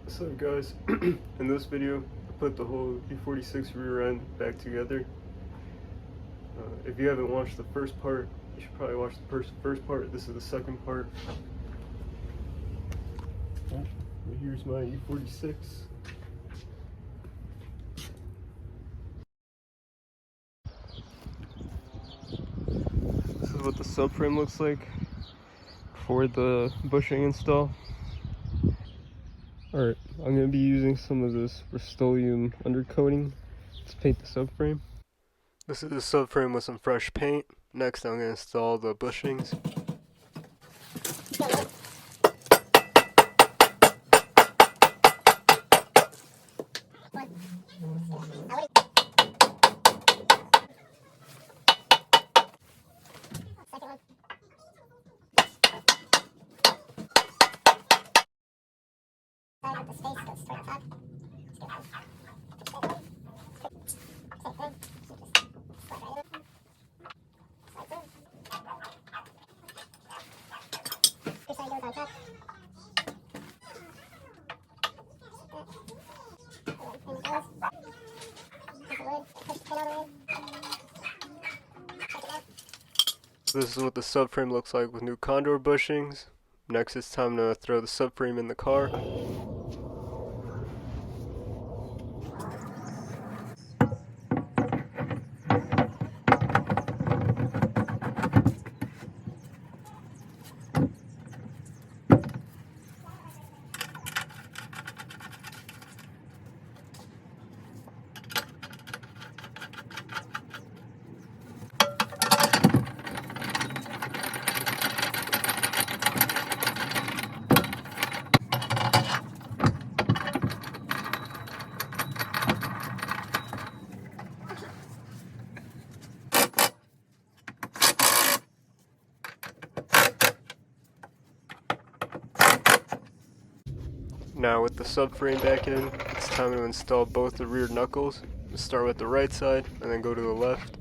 What's up, guys? In this video I put the whole E46 rear end back together. If you haven't watched the first part, you should probably watch the first part. This is the second part. Here's my E46. This is what the subframe looks like for the bushing install. Alright, I'm going to be using some of this Rust-Oleum undercoating to paint the subframe. This is the subframe with some fresh paint. Next I'm going to install the bushings. So this is what the subframe looks like with new Condor bushings. Next it's time to throw the subframe in the car. Now with the subframe back in, it's time to install both the rear knuckles. We'll start with the right side and then go to the left.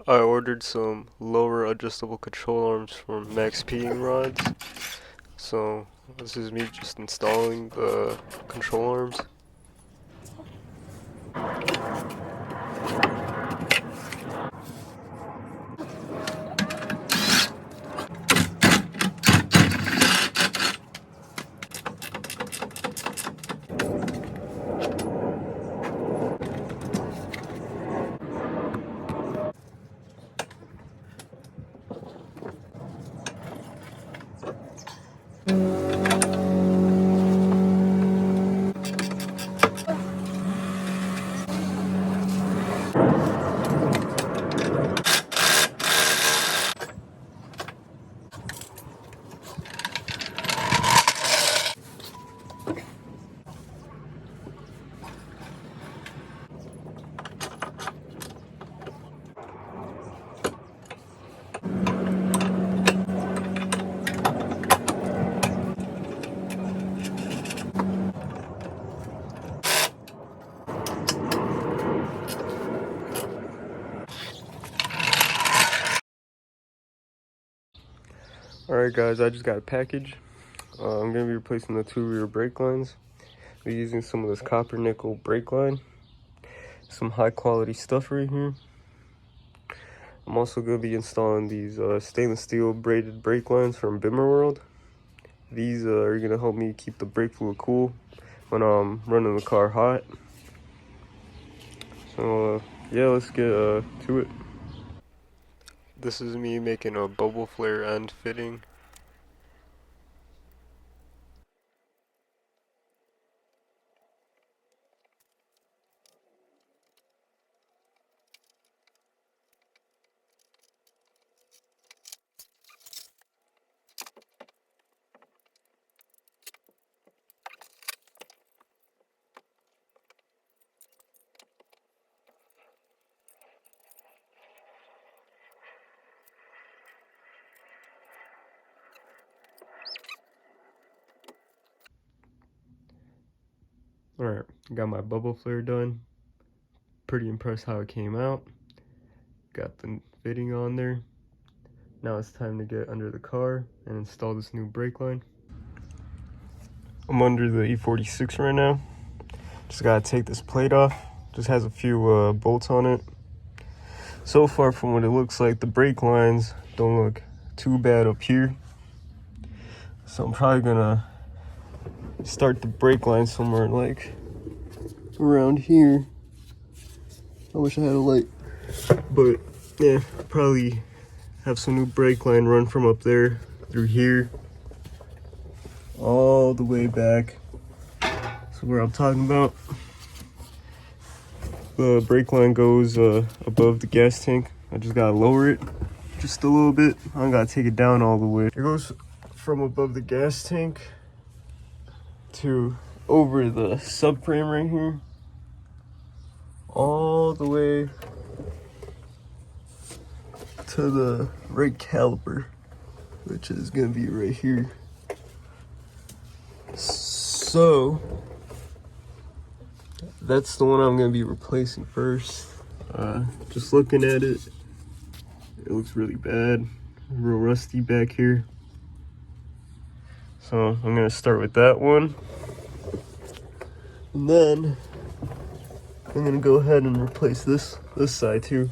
I ordered some lower adjustable control arms from maxpeeding rods. So this is me just installing the control arms. Alright guys, I just got a package. I'm going to be replacing the 2 rear brake lines. We're using some of this copper nickel brake line. Some high quality stuff right here. I'm also going to be installing these stainless steel braided brake lines from bimmerworld. These are going to help me keep the brake fluid cool when I'm running the car hot. So yeah, let's get to it. This is me making a bubble flare end fitting. Alright, got my bubble flare done. Pretty impressed how it came out. Got the fitting on there. Now it's time to get under the car and install this new brake line. I'm under the E46 right now. Just gotta take this plate off. Just has a few bolts on it. So far from what it looks like, the brake lines don't look too bad up here. So I'm probably gonna start the brake line somewhere like around here. I wish I had a light. But yeah, probably have some new brake line run from up there through here all the way back. So where I'm talking about, the brake line goes above the gas tank. I just gotta lower it just a little bit. I don't gotta take it down all the way. It goes from above the gas tank to over the subframe right here, all the way to the right caliper, which is gonna be right here. So that's the one I'm gonna be replacing first. Just looking at it, it looks really bad, real rusty back here. So I'm gonna start with that one, and then I'm gonna go ahead and replace this side too.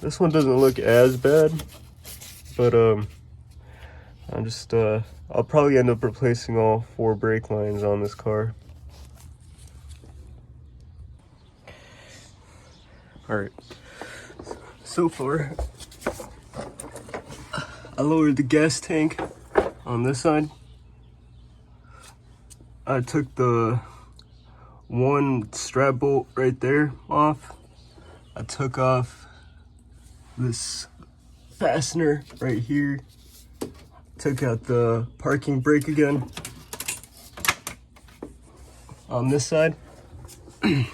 This one doesn't look as bad, but I'll probably end up replacing all 4 brake lines on this car. Alright, so far I lowered the gas tank on this side. I took the one strap bolt right there off. I took off this fastener right here. Took out the parking brake again on this side. I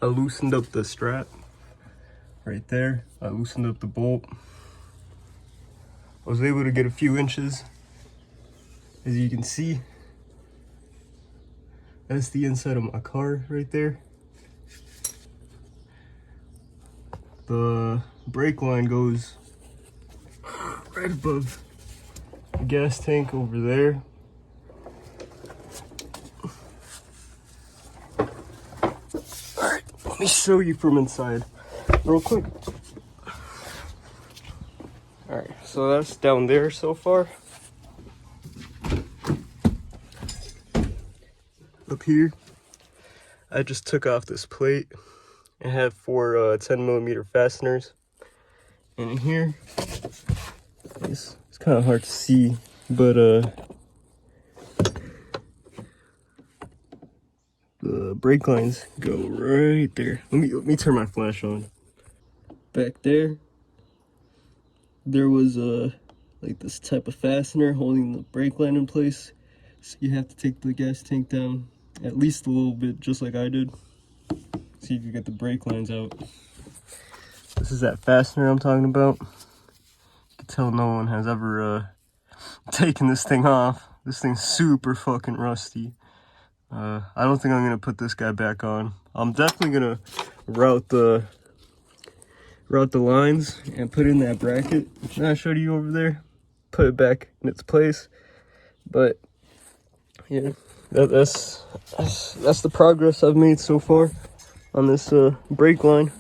loosened up the strap right there. I loosened up the bolt. I was able to get a few inches. As you can see, that's the inside of my car right there. The brake line goes right above the gas tank over there. Alright, let me show you from inside real quick. Alright, so that's down there so far. Up here, I just took off this plate. It had 4 10mm fasteners. And in here, it's kind of hard to see, but the brake lines go right there. Let me turn my flash on. Back there was like this type of fastener holding the brake line in place. So you have to take the gas tank down at least a little bit, just like I did. See if you get the brake lines out. This is that fastener I'm talking about. You can tell no one has ever taken this thing off. This thing's super fucking rusty. I don't think I'm gonna put this guy back on. I'm definitely gonna route the route the lines and put in that bracket, which I showed you over there. Put it back in its place. But yeah, that's the progress I've made so far on this brake line.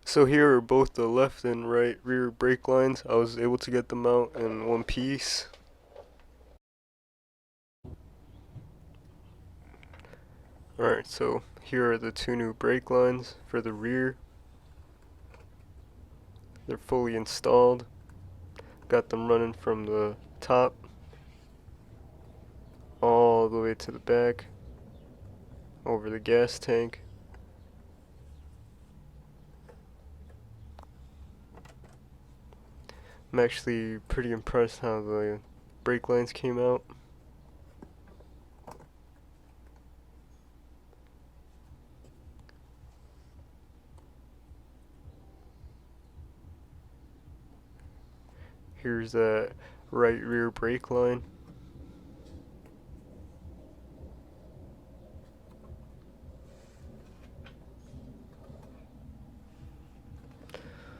So here are both the left and right rear brake lines. I was able to get them out in one piece. Alright, so here are the two new brake lines for the rear. They're fully installed. Got them running from the top all the way to the back, over the gas tank. I'm actually pretty impressed how the brake lines came out. Here's that right rear brake line.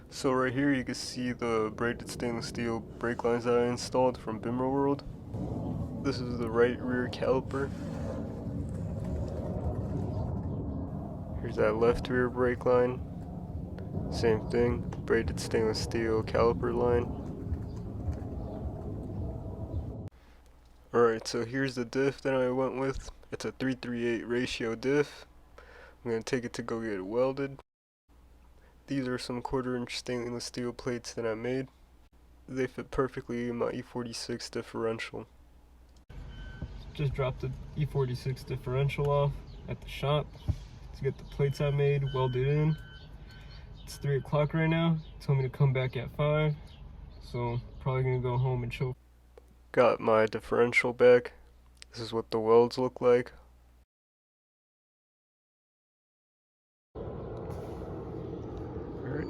So right here you can see the braided stainless steel brake lines that I installed from bimmerworld. This is the right rear caliper. Here's that left rear brake line. Same thing, braided stainless steel caliper line. Alright, so here's the diff that I went with. It's a 3:3:8 ratio diff. I'm going to take it to go get it welded. These are some 1/4-inch stainless steel plates that I made. They fit perfectly in my E46 differential. Just dropped the E46 differential off at the shop to get the plates I made welded in. It's 3 o'clock right now. Told me to come back at 5, so probably gonna go home and chill. Got my differential back. This is what the welds look like. Alright.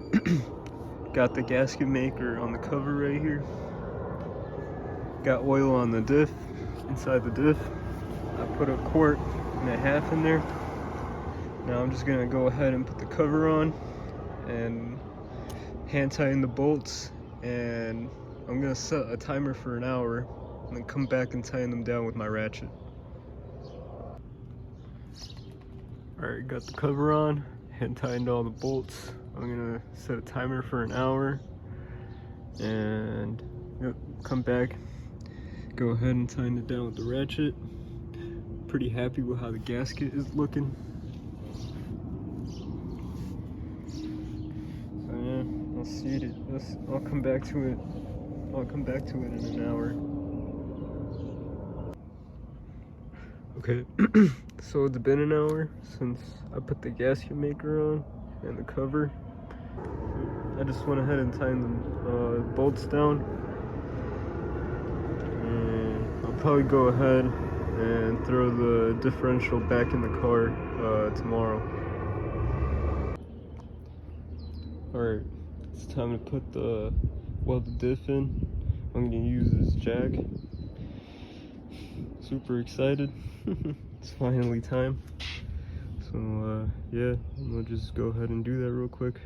Got the gasket maker on the cover right here. Got oil on the diff, inside the diff. I put a 1.5 quart in there. Now I'm just gonna go ahead and put the cover on and hand tighten the bolts, and I'm gonna set a timer for an hour and then come back and tighten them down with my ratchet. Alright, got the cover on, hand tightened all the bolts. I'm gonna set a timer for an hour and come back, go ahead and tighten it down with the ratchet. Pretty happy with how the gasket is looking. So yeah, I'll see it. I'll come back to it. I'll come back to it in an hour. Okay, so it's been an hour since I put the gasket maker on and the cover. I just went ahead and tightened the bolts down. And I'll probably go ahead and throw the differential back in the car tomorrow. Alright, it's time to put the welded diff in. I'm gonna use this jack. Super excited. It's finally time. So yeah, we'll just go ahead and do that real quick.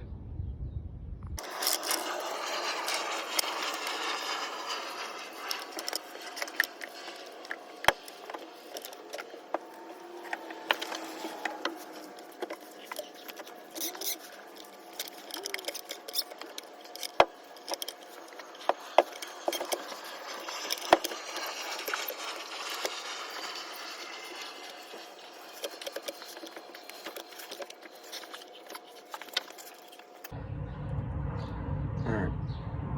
Alright,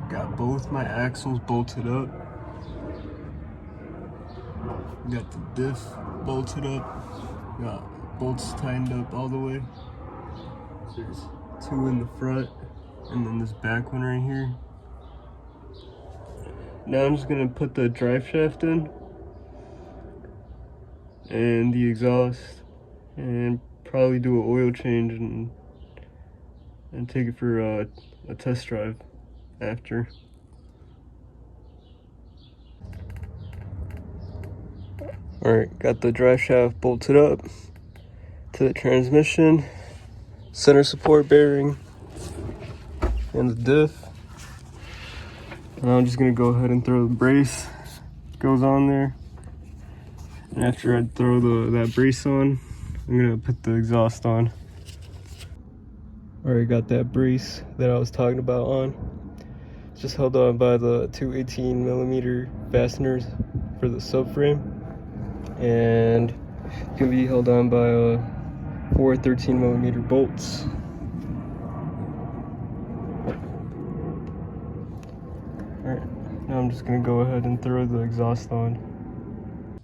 got both my axles bolted up. Got the diff bolted up. Got bolts tightened up all the way. There's 2 in the front and then this back one right here. Now I'm just gonna put the drive shaft in and the exhaust and probably do an oil change and take it for a test drive after. Alright, got the drive shaft bolted up. to the transmission, center support bearing, and the diff. And I'm just gonna go ahead and throw the brace. Goes on there. And after I throw that brace on, I'm gonna put the exhaust on. Already got that brace that I was talking about on. It's just held on by the two 18mm fasteners for the subframe, and it can be held on by four 13mm bolts. Alright, now I'm just gonna go ahead and throw the exhaust on.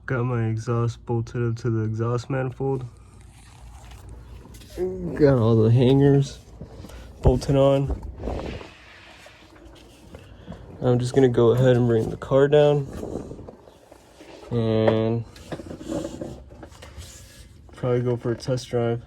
Got my exhaust bolted up to the exhaust manifold. Got all the hangers bolted on. I'm just gonna go ahead and bring the car down and probably go for a test drive.